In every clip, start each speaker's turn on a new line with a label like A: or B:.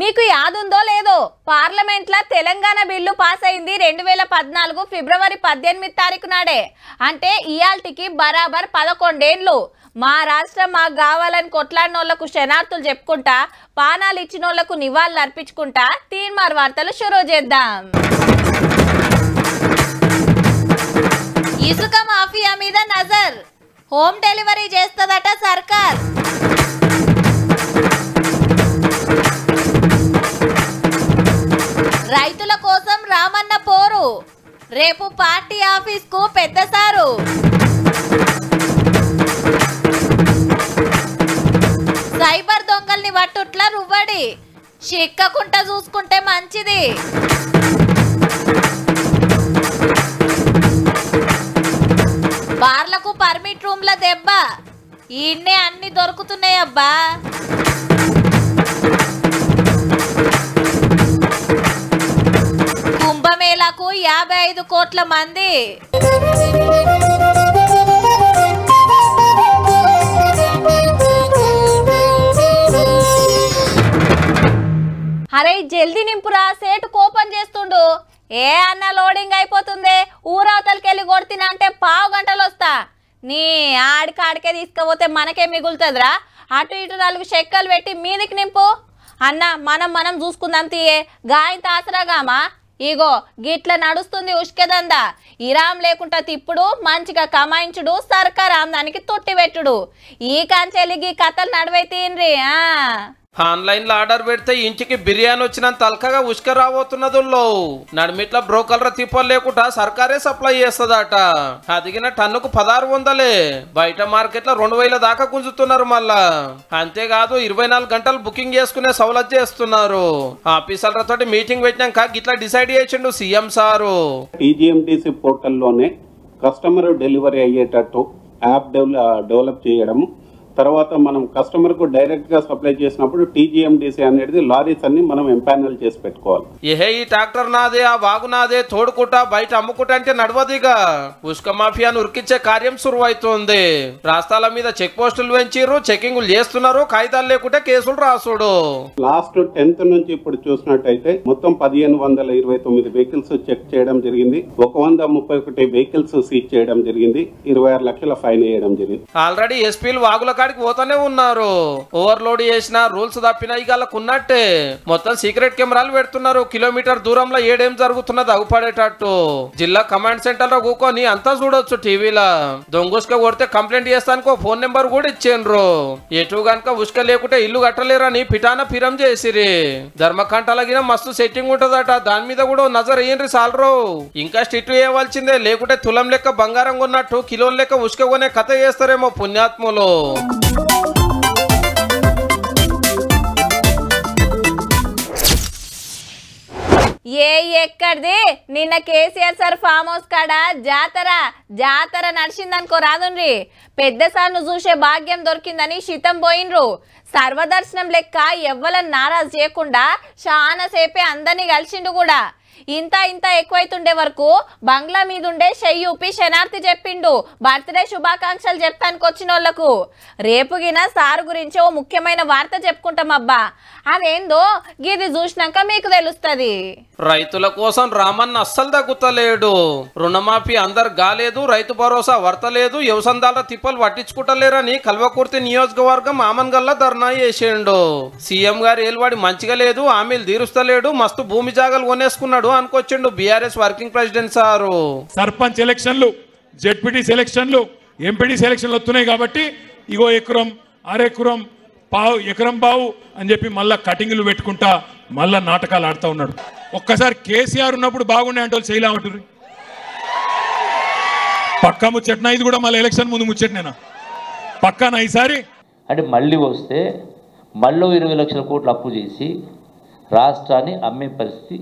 A: మీకు యాదుందో లేదో పార్లమెంట్లో తెలంగాణ బిల్లు పాస్ అయింది 2014 ఫిబ్రవరి 18 తారీఖు నాడే. అంటే ఇయాల్టికి బరాబర్ 11 ఏళ్ళు. మా రాష్ట్రం మాకు కావాలని కొట్లాడినోళ్లకు శనార్థులు చెప్పుకుంటా, పానాలు ఇచ్చినోళ్లకు నివాళులు అర్పించుకుంటా తీన్మార్ వార్తలు షురూ చేద్దాం. ఇసుక మాఫియా మీద నజర్, హోమ్ డెలివరీ చేస్తదట సర్కార్. రైతుల కోసం రామన్న పోరు, రేపు పార్టీ ఆఫీస్ కు పెద్ద సారు. సైబర్ దొంగల్ని వట్టుట్ల రువ్వడి, చిక్కకుంట చూసుకుంటే మంచిది. బార్లకు పర్మిట్ రూమ్ల దెబ్బ, ఈయన్నే అన్ని దొరుకుతున్నాయబ్బా. కుంభమేళకు 55 కోట్ల మంది. అరే జల్దీ నింపురా, సేటు కోపం చేస్తుండు. ఏ అన్న లోడింగ్ అయిపోతుంది, ఊరవతలకెళ్ళి కొడుతున్నా అంటే పావు గంటలు వస్తా. నీ ఆడికాడికే తీసుకుపోతే మనకే మిగులుతుందిరా. అటు ఇటు 4 చెక్కలు పెట్టి మీదికి నింపు. అన్న మనం చూసుకుందాం తీయే, గాయంత ఆసరాగామా. ఇగో గిట్ల నడుస్తుంది ఉష్కెదందా. ఇరాం లేకుండా తిప్పుడు, మంచిగా కమాయించుడు, సర్కార్ ఆమ్దానికి తొట్టి పెట్టుడు. ఈ కంచెలిగి కథలు నడివై తీన్రి.
B: ఆన్లైన్ లో ఆర్డర్ పెడితే ఇంటికి బిర్యానీ వచ్చినంత తలకగా ఉష్క రాబోతున్నదుల్లో నడిమిట్ల బ్రోకర్ల తిప్పలు లేకుండా సర్కారే సప్లై చేస్తుందట. అదిగిన టన్నుకు 1600. బయట మార్కెట్ లో 2000 దాకా గుంజుతున్నారు. మళ్ళా అంతేకాదు 24 గంటలు బుకింగ్ చేసుకునే సౌలత్ చేస్తున్నారు. ఆఫీసర్లతో మీటింగ్ పెట్టినాక గిట్లా డిసైడ్ చేసిండు సీఎం సారు.
C: టీజీఎంటీసీ పోర్టల్లోనే కస్టమర్ డెలివరీ అయ్యేటట్టు యాప్ డెవలప్ చేయడం, తర్వాత మనం కస్టమర్కు డైరెక్ట్గా సప్లై చేసినప్పుడు టీజీఎండీసీ అనేది లారీస్ అన్ని మనం ఎంపానల్ చేసి పెట్టుకోవాలి.
B: ఏహే ఈ ట్రాక్టర్ నాదే, ఆ వాగు నాదే, తోడుకుంటా బయట అమ్ముకుంటా అంటే నడవదిగా. ఉష్క మాఫియాను ఉరికించే కార్యం సురువైతుంది. రాస్తాల మీద చెక్ పోస్టులు పెంచిర్రు, చెకింగ్లు చేస్తున్నారు, కాగితాలు లేకుంటే కేసులు రాసుడు.
C: లాస్ట్ 10th నుంచి ఇప్పుడు చూసినట్టయితే మొత్తం 1529 వెహికల్స్ చెక్ చేయడం జరిగింది. 131 వెహికల్స్ సీజ్ చేయడం జరిగింది. 26 లక్షల ఫైన్ వేయడం జరిగింది.
B: ఆల్రెడీ ఎస్పీలు వాగుల కాడికి పోతానే ఉన్నారు. ఓవర్లోడ్ చేసిన రూల్స్ తప్పినా ఇగలకున్నట్టే మొత్తం సీక్రెట్ కెమెరాలు పెడుతున్నారు. కిలోమీటర్ దూరంలో ఏడేం జరుగుతున్నది అగుపడేటట్టు. జిల్లా కమాండ్ సెంటర్ లో కూకొని అంతా చూడొచ్చు టీవీలో. దొంగుసుక కొడితే కంప్లైంట్ చేస్తానికి ఫోన్ నెంబర్ కూడా ఇచ్చిండ్రు. ఎటు గనక ఉసుక లేకుంటే ఇల్లు కట్టలేరని పిటాన పిరం చేసిరి. ధర్మకంటలగిన మస్తు సెట్టింగ్ ఉంటదట, దాని మీద కూడా నజర్ అయ్యిండ్రి సాలరు. ఇంకా స్టిట్ చేయవలసిందే, లేకుంటే తులం లెక్క బంగారం కొన్నట్టు కిలోల లెక్క ఉసుక కొనే కథ చేస్తారేమో పుణ్యాత్ములు.
A: ఎక్కడిది నిన్న కేసీఆర్ సార్ ఫామ్ హౌస్ కాడ జాతర నడిచిందనుకో రాదుండ్రి. పెద్ద సార్ను చూసే భాగ్యం దొరికిందని శితం పోయినరు. సర్వదర్శనం లెక్క ఎవ్వలను నారాజు చేయకుండా చాలా సేపే అందరినీ కలిసిండు కూడా. ఇంత ఎక్కువైతుండే వరకు బంగ్లా మీదుండే షెయ్యూపి శనార్థి చెప్పిండు బర్త్డే శుభాకాంక్షలు చెప్తానికి వచ్చిన వాళ్ళకు. రేపుగిన సారు గురించి ఓ ముఖ్యమైన వార్త చెప్పుకుంటాం అబ్బా. అదేందో గిది చూసినాక మీకు తెలుస్తుంది.
B: రైతుల కోసం రామన్న అస్సలు తగ్గుతలేడు. రుణమాఫీ అందరు గాలేదు, రైతు భరోసా వర్తలేదు, వ్యవసాయదారుల తిప్పలు పట్టించుకుంటలేరని కల్వకుర్తి నియోజకవర్గం ఆమన్గల్లా ధర్నా చేసిండు. సీఎం గారు ఏలువాడి మంచిగా లేదు, హామీలు తీరుస్తలేడు, మస్తు భూమి జాగాలు కొనేసుకున్నాడు అనుకొచ్చిండు BRS working president sir.
D: Sarpanch ఎలక్షన్లు, జెడ్పీటీ సెలక్షన్లు, ఎంపీటీ సెలక్షన్లు వస్తున్నాయి కాబట్టి ఇగో ఎకరం అరెకరం పావు ఎకరం పావు అని చెప్పి మళ్ళా కటింగ్లు పెట్టుకుంటా మళ్ళా నాటకాలు ఆడుతూ ఉన్నాడు. ఒక్కసారి కేసీఆర్ ఉన్నప్పుడు బాగుండే అంటే వాళ్ళు చేయలేమంటారు. పక్కా ముచ్చట్నా ఇది కూడా మళ్ళీ ఎలక్షన్ ముందు ముచ్చట్నేనా పక్కానా ఈసారి
E: అంటే మళ్ళీ వస్తే మళ్ళీ 20 లక్షల కోట్లు అప్పు చేసి రాష్ట్రాన్ని అమ్మే పరిస్థితి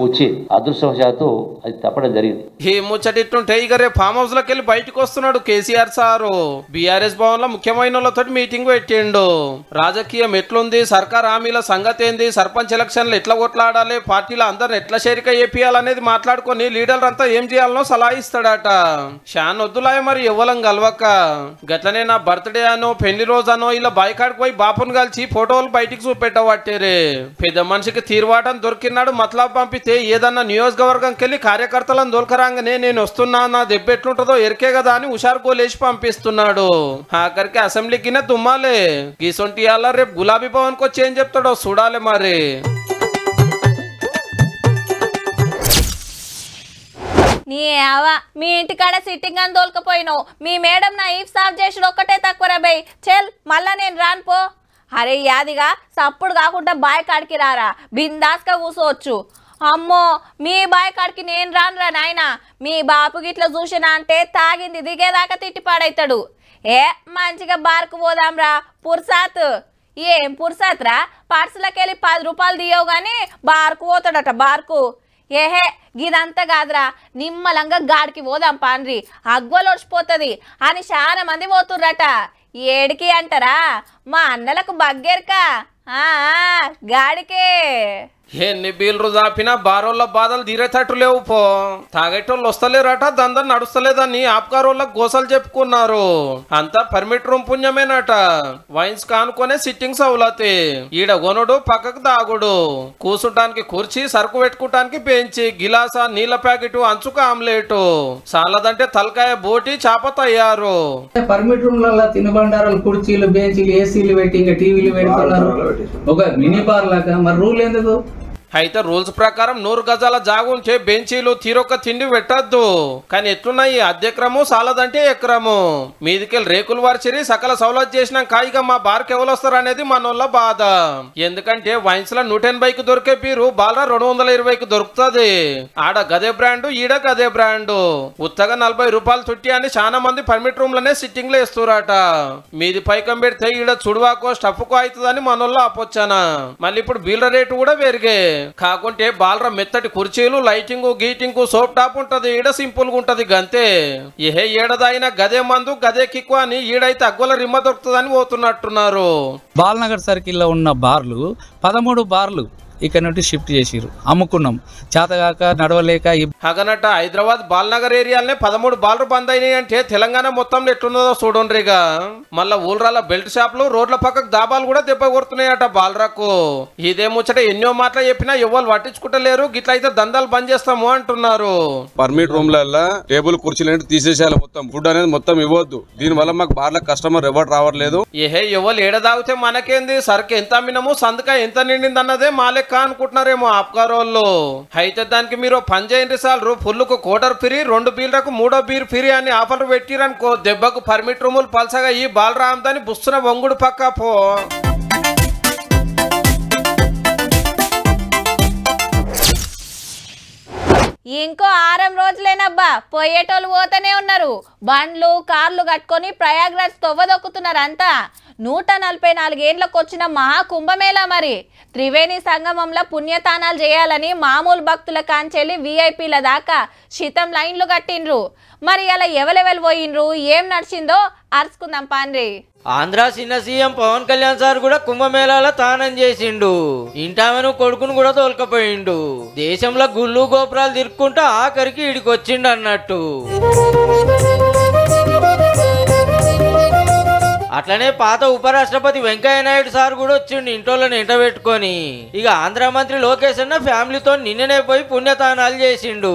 E: వచ్చేది. అదృష్టవశాత్తు అది తప్పడం జరిగింది.
B: ఈ ముచ్చటిట్టుంటే ఇక రేపు ఫామ్ హౌస్ లోకి వెళ్ళి బయటకు వస్తున్నాడు కేసీఆర్ సారు. బీఆర్ఎస్ భవన్ లో ముఖ్యమైన వాళ్ళతో మీటింగ్ పెట్టిండు. రాజకీయం ఎట్లుంది, సర్కార్ హామీల సంగతి ఏంది, సర్పంచ్ ఎలక్షన్లు ఎట్లా కొట్లాడాలి, పార్టీలో అందరిని ఎట్లా చేరిక చేపియాలనేది మాట్లాడుకొని లీడర్లు అంతా ఏం చేయాలనో సలహా ఇస్తాడట. షాన్ వద్దులాయ మరి ఎవ్వలం గలవక. గట్లనే నా బర్త్డే అనో పెళ్లి రోజు అనో ఇలా బాయికాడికి పోయి బాపును కలిసి ఫోటోలు బయటికి చూపెట్టబట్టేరే. పెద్ద మనిషికి తీర్వాటం దొరికినాడు మతలబ్ పంపితే ఏదన్నా నియోజకవర్గంకి వెళ్ళి కార్యకర్తలను దొరకరాగానే నేను వస్తున్నా, నా దెబ్బ ఎట్లుంటుందో ఎరికే కదా అని హుషారు గోలేసి పంపిస్తున్నాడు. ఆఖరికి అసెంబ్లీకి దుమ్మాలే. గీసొంటి అలా రేపు గులాబీ భవన్కి వచ్చి ఏం చెప్తాడో చూడాలి మరి.
A: నీ ఆవా మీ ఇంటికాడ సిట్టింగ్ అని తోలుకపోయినావు. మీ మేడం నా ఈఫ్ సాఫ్ చేసుడు ఒక్కటే తక్కువ రా బై. చెల్ మళ్ళా నేను రాను పో. అరే యాదిగా సప్పుడు కాకుండా బాయ్ కాడికి రారా, బిందాస్గా కూర్చోవచ్చు. అమ్మో మీ బాయ్ కాడికి నేను రానురా నాయన. మీ బాపు గిట్లా చూసినా అంటే తాగింది దిగేదాకా తిట్టి పాడైతాడు. మంచిగా బార్కు పోదాంరా పుర్సాత్. ఏం పుర్సాత్ రా, పర్సులకి వెళ్ళి 10 రూపాయలు తీయవు కానీ బార్కు పోతాడట బార్కు. గిదంతా కాదురా, నిమ్మలంగా గాడికి పోదాం పాన్రి, అగ్గోలొడిచిపోతుంది అని చాలా మంది పోతుర్రట. ఏడికి అంటారా, మా అన్నలకు బగ్గేరుకా గాడికే.
B: ఎన్ని బీల్లు దాపినా బారోళ్ళ బాధలు తీరేటట్టు లేవు పో. తాగేటోళ్ళు వస్తలేరట, దందం నడుస్తలేదని ఆప్కారోళ్ళకు గోసలు చెప్పుకున్నారు. అంతా పర్మిట్ రూమ్ పుణ్యమేనట. వైన్స్ కానుకొనే సిట్టింగ్ సౌలతి. ఈడ కొనుడు పక్కకు దాగుడు, కూసుంటానికి కుర్చీ, సరుకు పెట్టుకుంటానికి బెంచి, గిలాసా, నీళ్ల ప్యాకెట్, అంచుక ఆమ్లెట్, సాలదంటే తలకాయ బోటి, చేప తయారు.
F: పర్మిట్ రూమ్ లలో తినుబండారాలు, కుర్చీలు, బెంచీలు, ఏసీలు పెట్టి ఇంకా టీవీలు పెడుతున్నారు. ఒక మినీ బార్ లాగా. మరి రూల్ ఎందుకు?
B: అయితే రూల్స్ ప్రకారం 100 గజాల జాగు ఉంటే బెంచీలు, తీరొక్క తిండి పెట్టద్దు. కానీ ఎట్లున్నాయి, అద్దెక్రము సాలదంటే ఎకరము. మీదికెళ్ళి రేకులు వార్చిరి సకల సౌలత్ చేసిన కాయిగా మా బార్కి ఎవరు వస్తారు అనేది మనోళ్ళ బాధ. ఎందుకంటే వైన్స్ లో 180కి దొరికే పీరు బాల్రా 220కి దొరుకుతుంది. ఆడ గదే బ్రాండు, ఈడ గదే బ్రాండు. ఉత్తగా 40 రూపాయలు తుట్టి అని చాలా మంది పర్మిట్ రూమ్ లోనే సిట్టింగ్ లో ఇస్తురాట. మీది పైకం పెడితే ఈడ చుడువాకో స్టఫ్కో అవుతుందని మనోళ్ళు ఆపొచ్చానా. మళ్ళీ ఇప్పుడు బీళ్ళ రేటు కూడా పెరిగే. కాకుంటే బాలర మెత్తటి కుర్చీలు, లైటింగ్, గీటింగ్, సోప్ టాప్ ఉంటది. ఈడ సింపుల్ గా ఉంటది గంతే. ఏడదైనా గదే మందు గదే కిక్కు అని ఈడైతే అగ్గోల రిమ్మ దొరుకుతుందని పోతున్నట్టున్నారు.
G: బాలనగర్ సర్కిల్ లో ఉన్న బార్లు 13 బార్లు ఇక్కడ నుండి షిఫ్ట్ చేసిరు, అమ్ముకున్నాం. చేతగాక నడవలేక
B: అగనట హైదరాబాద్ బాలనగర్ ఏరియాలనే 13 బార్లు బంద్ అయినాయి అంటే తెలంగాణ మొత్తంలో ఎట్లున్నదో చూడండిగా. మళ్ళా ఊళ్ళ బెల్ట్ షాపులు, రోడ్ల పక్కకు దాబాలు కూడా దెబ్బ కొడుతున్నాయట బాలరకు. ఇదే ముచ్చట ఎన్నో మాటలు చెప్పినా ఎవరు పట్టించుకుంటలేరు. గిట్ల అయితే దందాలు బంద్ చేస్తాము అంటున్నారు.
H: పర్మిట్ రూమ్లలో టేబుల్ కుర్చీలు తీసేసేయాలి, మొత్తం ఫుడ్ అనేది మొత్తం ఇవ్వద్దు. దీని వల్ల మాకు బార్ల కస్టమర్ ఎవరు రావట్లేదు.
B: ఎవరు ఏడ తాగితే మనకేంది, సరుకు ఎంత అమ్మినాము, సంతక ఎంత నిండింది అన్నదే మాలే అనుకుంటున్నారేమో ఆప్కారోళ్ళు. అయితే దానికి మీరు పని చేయండి సార్లు, ఫుల్కు క్వార్టర్ ఫ్రీ, 2 బీర్లకు 3వ బీర్ ఫ్రీ అని ఆఫర్లు పెట్టిరనుకో, దెబ్బకు పర్మిట్ రూములు పలసగా ఈ బాలరామ్దాని బుస్తున్న వంగుడు పక్క పో.
A: ఇంకో 6 రోజులేనబ్బా, పోయేటోళ్ళు పోతూనే ఉన్నారు. బండ్లు, కార్లు కట్టుకొని ప్రయాగ్రాజ్ తొవ్వదొక్కుతున్నారు అంతా. 144 ఏండ్లకు వచ్చిన మహాకుంభమేళా మరి. త్రివేణి సంగమంలో పుణ్యతానాలు చేయాలని మామూలు భక్తుల కాంచెల్లి వీఐపీల దాకా శితం లైన్లు కట్టిండ్రు. మరి అలా ఎవరెవరు పోయిండ్రు, ఏం నడిచిందో అరుచుకుందాం పాండ్రి.
I: ఆంధ్ర చిన్న సీఎం పవన్ కళ్యాణ్ సార్ కూడా కుంభమేళాలో తానం చేసిండు. ఇంటామెను కొడుకును కూడా తోలుకపోయిండు. దేశంలో గుళ్ళు గోపురాలు తిరుక్కుంటూ ఆఖరికి ఇడికి వచ్చిండు అన్నట్టు. అట్లనే పాత ఉపరాష్ట్రపతి వెంకయ్య నాయుడు సార్ కూడా వచ్చిండు ఇంటోళ్ళని ఎంట పెట్టుకొని. ఇక ఆంధ్ర మంత్రి లోకేష్ అన్న ఫ్యామిలీతో నిన్ననే పోయి పుణ్యతానాలు చేసిండు.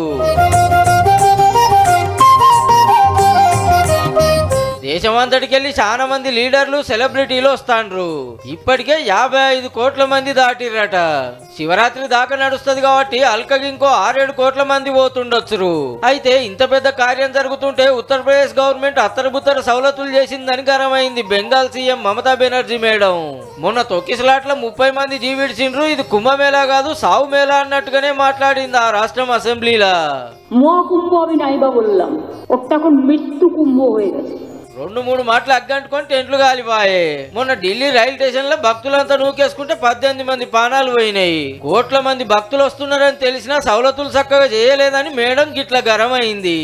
I: దేశమంతటికెళ్ళి చాలా మంది లీడర్లు, సెలబ్రిటీలు వస్తాండ్రు. ఇప్పటికే 55 కోట్ల మంది దాటిర్రట. శివరాత్రి దాకా నడుస్తుంది కాబట్టి అల్కకి ఇంకో 6-7 కోట్ల మంది పోతుండొచ్చు. అయితే ఇంత పెద్ద కార్యం జరుగుతుంటే ఉత్తరప్రదేశ్ గవర్నమెంట్ అత్తరబుత్తర సౌలతులు చేసిందని గరమైంది బెంగాల్ సీఎం మమతా బెనర్జీ మేడం. మొన్న తొక్కిసలాట్ల 30 మంది జీవిడ్చిండ్రు. ఇది కుంభమేళా కాదు సావు మేళా అన్నట్టుగానే మాట్లాడింది ఆ రాష్ట్రం అసెంబ్లీలా.
J: মহাকুম্ভ আমি নাইবা বললাম, ওটা এখন মৃত্যু কুম্ভ হয়ে গেছে।
I: 2-3 మాటలు అగ్గంటుకొని టెంట్లు కాలిపాయే. మొన్న ఢిల్లీ రైలు స్టేషన్ లో భక్తులంతా నూకేసుకుంటే 18 మంది ప్రాణాలు పోయినాయి. కోట్ల మంది భక్తులు వస్తున్నారని తెలిసినా సౌలతులు చక్కగా చేయలేదని మేడం గిట్ల గరం అయింది.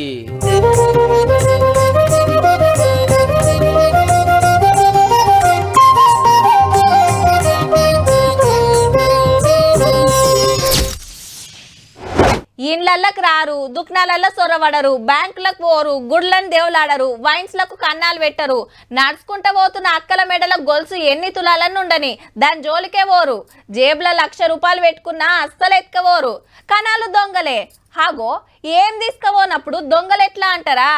A: ఇండ్లకి రారు, దుకాణాలలో సొరవడరు, బ్యాంకులకు పోరు, గుడ్లను దేవులాడరు, వైన్స్లకు కన్నాలు పెట్టరు, నడుచుకుంటూ పోతున్న అక్కల మెడల గొలుసు ఎన్ని తులాలను ఉండని దాని జోలికే పోరు, జేబులో 1,00,000 రూపాయలు పెట్టుకున్నా అస్సలు ఎత్తుకపోరు. కణాలు దొంగలే. హాగో ఏం తీసుకుపోనప్పుడు దొంగలు ఎట్లా అంటారా?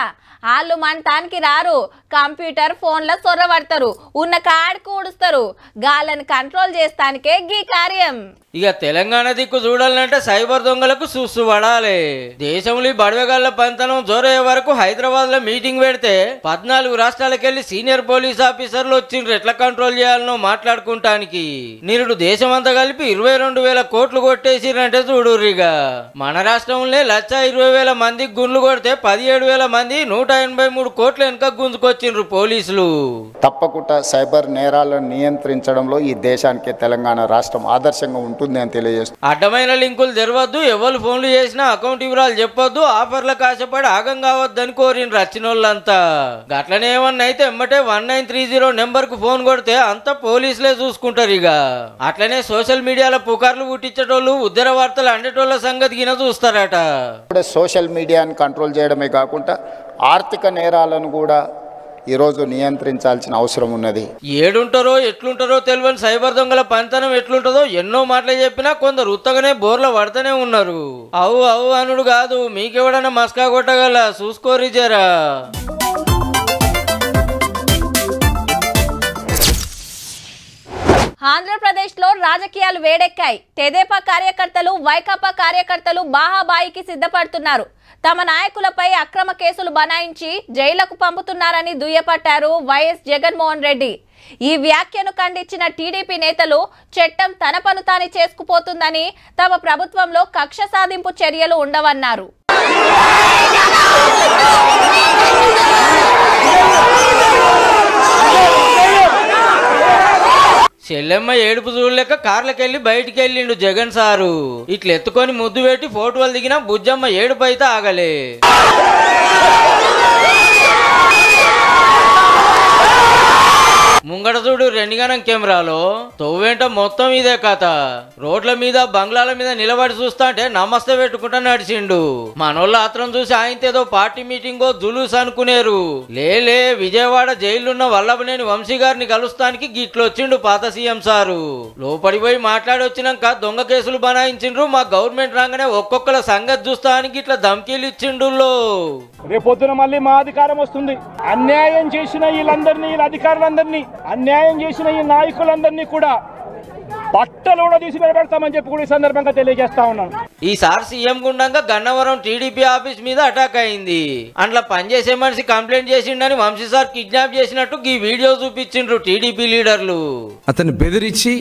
A: వాళ్ళు మంతానికి రారు, కంప్యూటర్ ఫోన్ల సొర్రబడతారు, ఉన్న కాడికి ఊడుస్తారు. గాళ్ళని కంట్రోల్ చేస్తానికే గీ కార్యం.
I: ఇక తెలంగాణ దిక్కు చూడాలంటే సైబర్ దొంగలకు చూస్తూ పడాలి. దేశంలో బడవగాళ్ల పంతనం జోరయ్యే వరకు హైదరాబాద్ లో మీటింగ్ పెడితే 14 రాష్ట్రాలకెళ్లి సీనియర్ పోలీస్ ఆఫీసర్లు వచ్చిండ్రు ఎట్లా కంట్రోల్ చేయాలనో మాట్లాడుకుంటానికి. నిరుడు దేశమంతా కలిపి 22,000 కోట్లు కొట్టేసిరంటే చూడుర్రిగా. మన రాష్ట్రంలో 1,20,000 మందికి గుండ్లు కొడితే 17,000 మంది 183 కోట్ల వెనుక గుంజుకొచ్చిండ్రు పోలీసులు.
J: తప్పకుండా సైబర్ నేరాలను నియంత్రించడంలో ఈ దేశానికి తెలంగాణ రాష్ట్రం ఆదర్శంగా ఉంటుంది అని తెలియజేస్తుంది.
I: అడ్డమైన లింకులు తెరవద్దు, ఎవరు ఫోన్లు చేసినా అకౌంట్ వివరాలు చెప్పొద్దు, ఆఫర్లకు ఆశపడి ఆగం కావద్దని కోరిన రచ్చినోళ్ళంతా. గట్లనే ఏమన్నా అయితే ఎమ్మటే 1930 నెంబర్ కు ఫోన్ కొడితే అంతా పోలీసులే చూసుకుంటారు. ఇక అట్లనే సోషల్ మీడియాలో పుకార్లు పుట్టించేటోళ్ళు ఉద్దర వార్తలు అండేటోళ్ళ సంగతి గిన చూస్తారట.
J: ఇప్పుడు సోషల్ మీడియాను కంట్రోల్ చేయడమే కాకుండా ఆర్థిక నేరాలను కూడా ఈరోజు నియంత్రించాల్సిన అవసరం ఉన్నది.
I: ఏడుంటారో ఎట్లుంటారో తెలియని సైబర్ దొంగల పంతనం ఎట్లుంటుందో ఎన్నో మాటలు చెప్పినా కొందరు ఉత్తగానే బోర్ల పడుతూనే ఉన్నారు. అవు అవు అనుడు కాదు, మీకెవడన్నా మస్కా కొట్టగల చూసుకోరి జరా.
A: ఆంధ్రప్రదేశ్లో రాజకీయాలు వేడెక్కాయి. తెదేపా కార్యకర్తలు, వైకాపా కార్యకర్తలు బాహాబాయికి సిద్ధపడుతున్నారు. తమ నాయకులపై అక్రమ కేసులు బనాయించి జైలుకు పంపుతున్నారని దుయ్యపట్టారు వైఎస్ జగన్మోహన్ రెడ్డి. ఈ వ్యాఖ్యను ఖండించిన టీడీపీ నేతలు చట్టం తన పను తాను చేసుకుపోతుందని, తమ ప్రభుత్వంలో కక్ష సాధింపు చర్యలు ఉండవన్నారు.
I: చెల్లెమ్మ ఏడుపు చూడలేక కార్లకెళ్ళి బయటికి వెళ్ళిండు జగన్ సారు. ఇట్లా ఎత్తుకొని ముద్దు పెట్టి ఫోటోలు దిగిన బుజ్జమ్మ ఏడుపు అయితే ఆగలే. ముంగడ చూడు రెండుగనం కెమెరాలో తొవ్వేంట మొత్తం ఇదే కథ. రోడ్ల మీద బంగ్లాల మీద నిలబడి చూస్తా అంటే నమస్తే పెట్టుకుంటా నడిచిండు. మనోళ్ళ ఆత్రం చూసి ఆయనతేదో పార్టీ మీటింగో జులూస్ అనుకునేరు. లేలే విజయవాడ జైలున్న వల్లభనేని వంశీ గారిని కలుస్తానికి గిట్లొచ్చిండు పాత సీఎం సారు. లోపడిపోయి మాట్లాడి వచ్చినాక దొంగ కేసులు బనాయించిండ్రు. మా గవర్నమెంట్ రాగానే ఒక్కొక్కల సంగతి చూస్తా అని గిట్ల ధమ్కీలు ఇచ్చిండుల్లో.
K: రేపొద్దున మళ్ళీ మా అధికారం వస్తుంది. అన్యాయం చేసిన వీళ్ళందరినీ, వీళ్ళ అధికారులందరినీ, అన్యాయం చేసిన ఈ నాయకులందరినీ కూడా బట్టలు కూడా తీసి పెడతామని చెప్పి కూడా ఈ సందర్భంగా తెలియజేస్తా ఉన్నాను.
I: ఈసారి సీఎం గుండంగా గన్నవరం టీడీపీ ఆఫీస్ మీద అటాక్ అయింది. అందులో పనిచేసే మనిషి కంప్లైంట్ చేసిండని వంశీ సార్ కిడ్నాప్ చేసినట్టు ఈ వీడియో చూపించిండ్రు టీడీపీ లీడర్లు.
L: అతన్ని బెదిరించి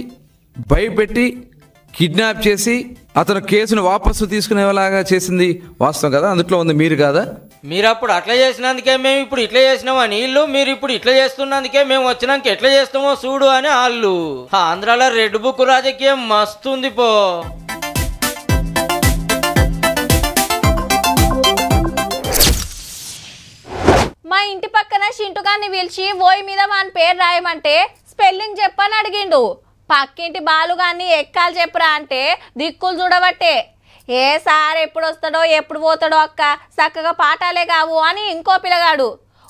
L: భయపెట్టి కిడ్నాప్ చేసి అతను కేసును వాపసు తీసుకునేలాగా చేసింది వాస్తవం కదా? అందులో ఉంది మీరు కాదా?
I: మీరు అప్పుడు అట్లా చేసినందుకే మేము ఇప్పుడు ఇట్లా చేసినామని వీళ్ళు, మీరు ఇప్పుడు ఇట్లా చేస్తున్నందుకే మేము వచ్చినాక ఎట్లా చేస్తామో చూడు అని వాళ్ళు. ఆంధ్రాలో రెడ్ బుక్ రాజకీయం మస్తుంది పో.
A: మా ఇంటి పక్కన చింటుగాన్ని పిలిచి ఓయి మీద మన పేరు రాయమంటే స్పెల్లింగ్ చెప్పని అడిగిండు. పక్కింటి బాలుగాన్ని ఎక్కాలు చెప్పురా అంటే దిక్కులు చూడబట్టే. ఏ సార్ ఎప్పుడు వస్తాడో ఎప్పుడు పోతాడో అక్క, చక్కగా పాఠాలే కావు అని ఇంకో పిల్లగాడు.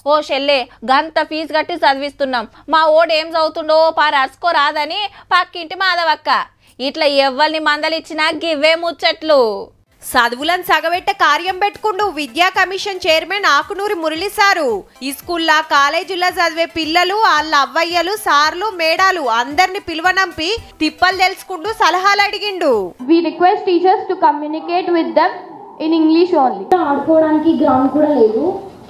A: ఓ షెల్లే గంత ఫీజు కట్టి చదివిస్తున్నాం, మా ఓడు ఏం చదువుతుండో అరుసుకోరాదని పక్కింటి మాధవక్క. ఇట్లా ఎవ్వరిని మందలిచ్చినా గివ్వే ముచ్చట్లు.
M: చదువులను సగబెట్ట కార్యం పెట్టుకుంటూ విద్యా commission chairman Akunuri Murali sir ఈ స్కూల్లో కాలేజీల్లో చదివే పిల్లలు, వాళ్ళ అవ్వయ్యలు, సార్లు, మేడాలు అందరిని పిలువనంపి తిప్పలు తెలుసుకుంటూ సలహాలు అడిగిండు.
N: We request teachers to communicate with them in English only. ఆడుకోవడానికి గ్రౌండ్ కూడా లేదు.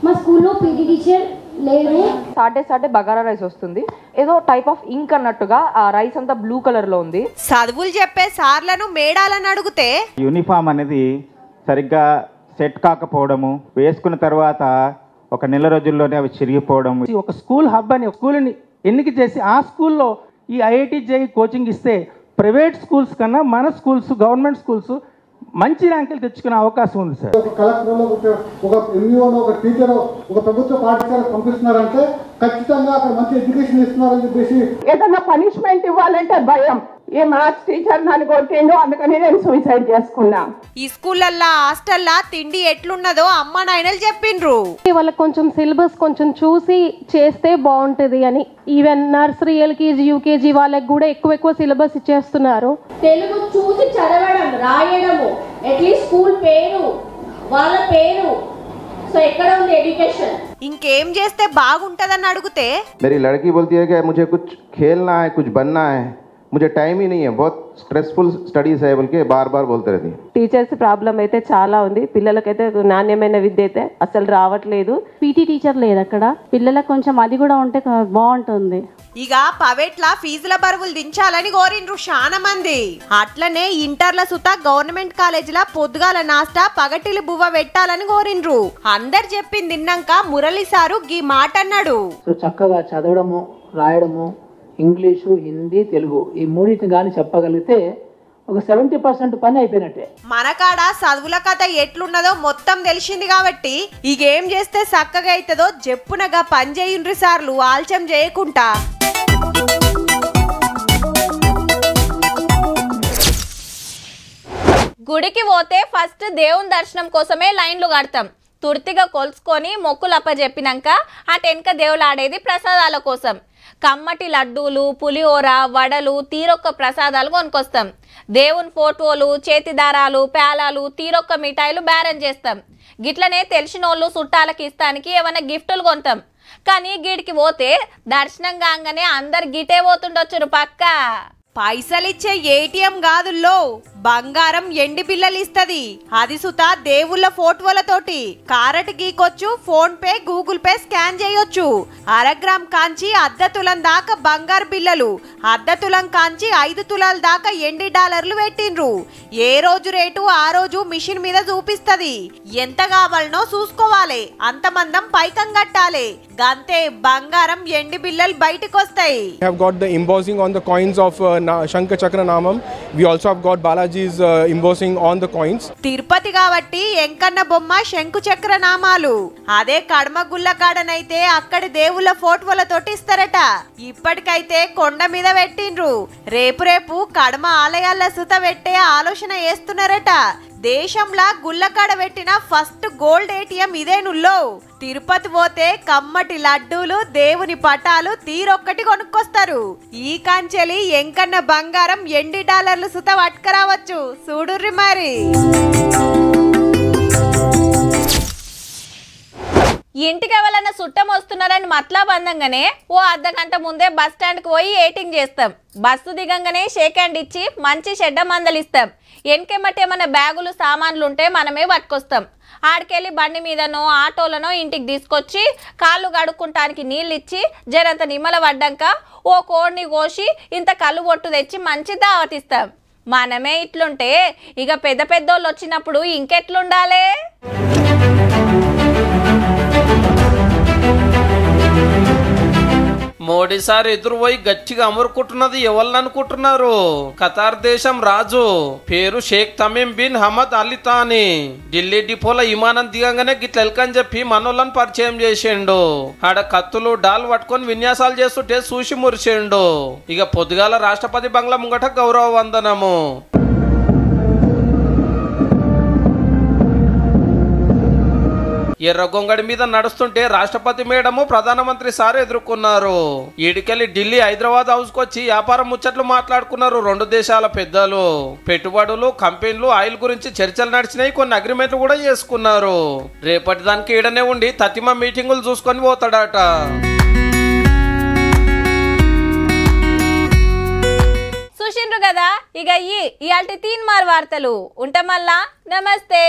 N: మా స్కూల్లో పీటీ టీచర్ లేరు.
O: సాటే బగారా రైస్ వస్తుంది. ఏదో టైప్ ఆఫ్ ఇంక్ అన్నట్టుగా ఆ రైస్ అంతా బ్లూ కలర్ లో ఉంది.
M: చదువులు చెప్పే సార్లను, మేడాలను అడిగితే
P: యూనిఫామ్ అనేది సరిగ్గా సెట్ కాకపోవడము, వేసుకున్న తర్వాత ఒక నెల రోజుల్లోనే అవి చిరిగిపోవడం. ఒక స్కూల్ హబ్ అని ఒక స్కూల్ని ఎన్నిక చేసి ఆ స్కూల్లో ఈ ఐఐటి జేఈ కోచింగ్ ఇస్తే ప్రైవేట్ స్కూల్స్ కన్నా మన స్కూల్స్ గవర్నమెంట్ స్కూల్స్ మంచి ర్యాంకులు తెచ్చుకునే అవకాశం ఉంది సార్.
Q: ఒక కలెక్టర్లో ఒక ఎంఈఓలో ఒక టీచర్ ఒక ప్రభుత్వ పాఠశాలకు పంపిస్తున్నారంటే ఖచ్చితంగా అక్కడ మంచి ఎడ్యుకేషన్ ఇస్తున్నారని చెప్పేసి
R: ఏదైనా పనిష్మెంట్ ఇవ్వాలంటే భయం. ఏ మ్యాథ్స్ టీచర్ నన్ను కొట్టిండు, అందుకని నేను సూసైడ్ చేసుకున్నా.
M: ఈ స్కూళ్ళల్లో హాస్టల్లా తిండి ఎట్లున్నదో అమ్మ నాయనలు చెప్పిండ్రు.
S: వాళ్ళకి కొంచెం సిలబస్ కొంచెం చూసి చేస్తే బాగుంటుంది అని. ఈవెన్ నర్సరీ ఎల్కేజీ యూకేజీ వాళ్ళకి కూడా ఎక్కువ సిలబస్ ఇచ్చేస్తున్నారు.
N: తెలుగు చూసి చదవడం రాయడము అట్లీస్ట్ స్కూల్ పేరు వాళ్ళ పేరు సో ఎక్కడ ఉంది ఎడ్యుకేషన్.
M: ఇంకేం చేస్తే బాగుంటదని అడిగితే
T: मेरी लड़की बोलती है कि मुझे कुछ खेलना है, कुछ बनना है, मुझे टाइम ही नहीं है, बहुत स्ट्रेसफुल स्टडीज है बोल के बार बार बोलते रहती है.
O: టీచర్స్ ప్రాబ్లం అయితే చాలా ఉంది. పిల్లలకైతే నాణ్యమైన విద్య అయితే అసలు రావట్లేదు.
S: పీటీ టీచర్ లేదు అక్కడ. పిల్లలకు కొంచెం అది కూడా ఉంటే బాగుంటుంది.
M: ఇక పవేట్ల ఫీజుల బరువులు దించాలని కోరిండ్రు చాలా మంది. అట్లనే ఇంటర్ల సుత గవర్నమెంట్ కాలేజీల పొద్దుగాల నాస్టా పగటిలు బువ్వ పెట్టాలని కోరిండ్రు. అందరు చెప్పింది తిన్నాక మురళి సారు గీ మాట అన్నాడు.
U: చక్కగా చదవడము రాయడము ఇంగ్లీషు హిందీ తెలుగు ఈ మూడింటిని కానీ చెప్పగలిగితే ఒక 70% పని అయిపోయినట్టే.
M: మనకాడ చదువుల కథ ఎట్లున్నదో మొత్తం తెలిసింది కాబట్టి ఇక ఏం చేస్తే చక్కగా అవుతుందో చెప్పునగా పని చేయుండ్రి సార్లు ఆల్చం చేయకుండా.
A: గుడికి పోతే ఫస్ట్ దేవుని దర్శనం కోసమే లైన్లు కడతాం. తుర్తిగా కొలుసుకొని మొక్కులు అప్పజెప్పినాక ఆ టెన్క దేవులు ఆడేది ప్రసాదాల కోసం. కమ్మటి లడ్డూలు, పులిహోర, వడలు, తీరొక్క ప్రసాదాలు కొనుక్కొస్తాం. దేవుని ఫోటోలు, చేతిదారాలు, పేలాలు, తీరొక్క మిఠాయిలు బేరం చేస్తాం. గిట్లనే తెలిసినోళ్ళు చుట్టాలకి ఇస్తానికి ఏమైనా గిఫ్టులు కొంటాం. కానీ గీడికి పోతే దర్శనం కాగానే అందరు గిటే పోతుండొచ్చురు పక్క.
M: పైసలిచ్చే ఏటీఎం కాదుల్లో బంగారం ఎండి బిల్లలు ఇస్తది. అది సుత దేవుళ్ళ ఫోటోలతోటి కారట్ గీకొచ్చు, PhonePe Google Pay scan చేయొచ్చు. అరగ్రామ్ కాంచి అర్ధ తులం దాకా బంగారు బిల్లలు, అర్ధ తులం కాంచి 5 తులాల దాకా ఎండి డాలర్లు పెట్టిండ్రు. ఏ రోజు రేటు ఆ రోజు మిషన్ మీద చూపిస్తది. ఎంత కావాలనో చూసుకోవాలి, అంతమందం పైకం కట్టాలి. గంతే బంగారం ఎండి బిల్లలు బయటకు వస్తాయి.
V: We have got the embossing on the coins of Shankar Chakra Namam. We also have got Balaji's embossing on the coins.
M: Tirupati కాబట్టి ఎంకన్న బొమ్మ శంకు చక్ర నామాలు. అదే కడమ గుళ్ళ కాడనైతే అక్కడి దేవుళ్ళ ఫోటోలతోటి ఇస్తారట. ఇప్పటికైతే కొండ మీద పెట్టిండ్రు. రేపు కడమ ఆలయాల సుత పెట్టే ఆలోచన చేస్తున్నారట. దేశంలా గుళ్ళకాడ పెట్టిన ఫస్ట్ గోల్డ్ ఏటీఎం ఇదేనుల్లో. తిరుపతి పోతే కమ్మటి లడ్డూలు, దేవుని పటాలు తీరొక్కటి కొనుక్కొస్తారు. ఈ కాంచెలి ఎంకన్న బంగారం ఎండి డాలర్లు సుత పట్టుకురావచ్చు. చూడుర్రి మరి.
A: ఇంటికి ఎవరైనా చుట్టం వస్తున్నారని మతలబ్ అందంగానే ఓ అర్ధగంట ముందే బస్ స్టాండ్కి పోయి ఏటింగ్ చేస్తాం. బస్సు దిగంగానే షేక్ హ్యాండ్ ఇచ్చి మంచి చెడ్డ మందలిస్తాం. వెనకెమ్మటి ఏమైనా బ్యాగులు సామాన్లు ఉంటే మనమే పట్టుకొస్తాం. ఆడికెళ్ళి బండి మీదనో ఆటోలనో ఇంటికి తీసుకొచ్చి కాళ్ళు కడుక్కుంటానికి నీళ్ళు ఇచ్చి జరంత నిమ్మల పడ్డాక ఓ కోడిని కోసి ఇంత కళ్ళు బొట్టు తెచ్చి మంచి దావతిస్తాం. మనమే ఇట్లుంటే ఇక పెద్ద పెద్దోళ్ళు వచ్చినప్పుడు ఇంకెట్లుండాలి?
B: మోడీ సార్ ఎదురు పోయి గట్టిగా అమరుకుంటున్నది ఎవరిని అనుకుంటున్నారు? ఖతార్ దేశం రాజు పేరు Sheikh Tamim bin Hamad Al Thani. Delhi డిపోలో విమానం దిగంగానే గిట్ల ఎల్కని చెప్పి మనోళ్ళని పరిచయం చేసిండు. ఆడ కత్తులు డాల్ పట్టుకొని విన్యాసాలు చేస్తుంటే చూసి మురిసిండు. ఇక పొద్దుగాల రాష్ట్రపతి బంగ్లా ముంగట గౌరవ వందనము. ఎర్రగొంగడి మీద నడుస్తుంటే రాష్ట్రపతి మేడము ప్రధానమంత్రి సార్ ఎదుర్కొన్నారు. ఈడికెళ్ళి ఢిల్లీ హైదరాబాద్ హౌస్ కొచ్చి వ్యాపారం ముచ్చట్లు మాట్లాడుకున్నారు రెండు దేశాల పెద్దలు. పెట్టుబడులు, కంపెనీలు, ఆయిల్ గురించి చర్చలు నడిచినాయి. కొన్ని అగ్రిమెంట్లు కూడా చేసుకున్నారు. రేపటి దానికి ఈడనే ఉండి తతిమ మీటింగులు చూసుకొని పోతాడట.
A: చూసిండ్రు కదా, ఇక ఇయాల్టి 3 వార్తలు ఉంటాం. మళ్ళా నమస్తే.